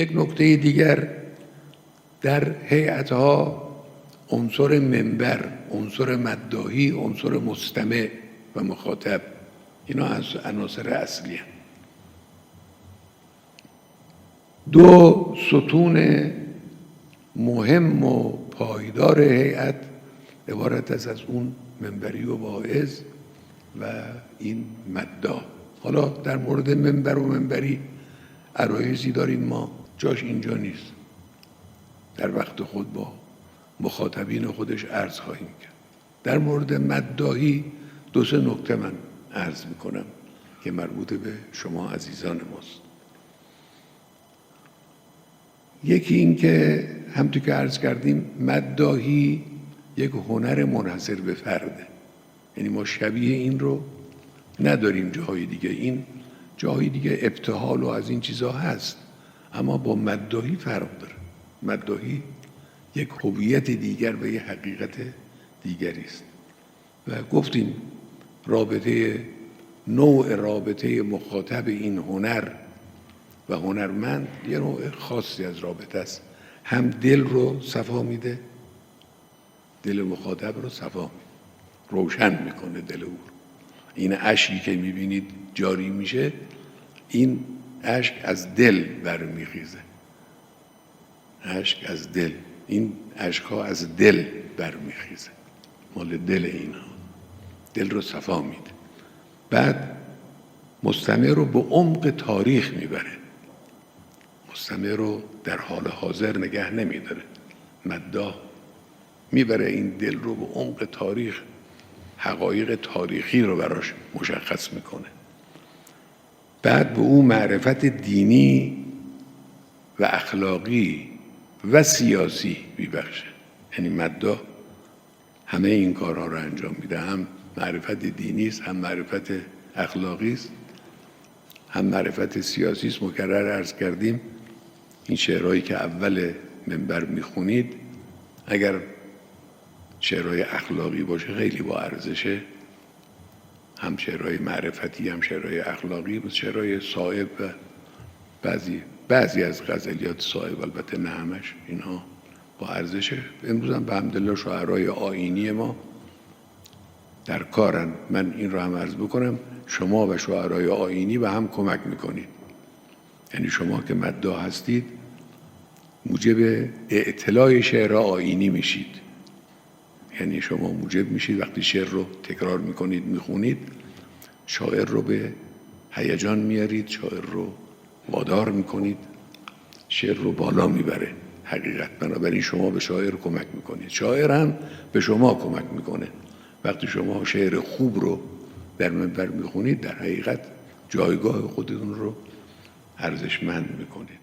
یک نکته دیگر، در هیئت‌ها عنصر منبر، عنصر مداحی، عنصر مستمع و مخاطب، اینا از عناصر اصلی هم. دو ستون مهم و پایدار هیئت عبارت است از اون منبری و واعظ و این مداح. حالا در مورد منبر و منبری عرایضی داریم، ما جاش اینجا نیست، در وقت خود با مخاطبین خودش عرض خواهیم کرد. در مورد مداحی دو سه نکته من عرض میکنم که مربوط به شما عزیزان ماست. یکی این که همونطور که عرض کردیم مداحی یک هنر منحصر به فرده، یعنی ما شبیه این رو نداریم جاهای دیگه. این جاهای دیگه ابتهال و از این چیزا هست، اما با مداحی فرق داره. مداحی یک هویت دیگر و یک حقیقت دیگری است. و گفتیم نوع رابطه مخاطب این هنر و هنرمند یه نوع خاصی از رابطه است، هم دل رو صفا میده، دل مخاطب رو صفا میده، روشن میکنه دل او. این اشکی که میبینید جاری میشه، این اشک از دل برمیخیزه، اشک از دل، این اشک‌ها از دل برمیخیزه، مال دل اینها، دل رو صفا میده. بعد مستمع رو به عمق تاریخ میبره، مستمع رو در حال حاضر نگه نمیداره. مداح میبره این دل رو به عمق تاریخ، حقایق تاریخی رو براش مشخص میکنه. بعد به او معرفت دینی و اخلاقی و سیاسی میبخشه. یعنی مداح همه این کارها رو انجام میده، هم معرفت دینی است، هم معرفت اخلاقی است، هم معرفت سیاسی است. مکرر عرض کردیم این شعرهایی که اول منبر میخونید اگر شعرهای اخلاقی باشه خیلی با ارزشه، هم شعرهای معرفتی هم شعرهای اخلاقی، مثل شعرهای صائب و بعضی از غزلیات صائب، البته نه همش، اینها با ارزشه. امروز هم به حمدالله شاعرای آیینی ما در کارن. من این رو هم عرض بکنم، شما و شاعرای آیینی به هم کمک میکنید. یعنی شما که مداح هستید موجب اطلاع شعر آیینی میشید، یعنی شما موجب میشید وقتی شعر رو تکرار میکنید میخونید، شاعر رو به هیجان میارید، شاعر رو وادار میکنید، شعر رو بالا میبره حقیقت. بنابراین شما به شاعر کمک میکنید، شاعر هم به شما کمک میکنه. وقتی شما شعر خوب رو در منبر میخونید در حقیقت جایگاه خودتون رو ارزشمند میکنید.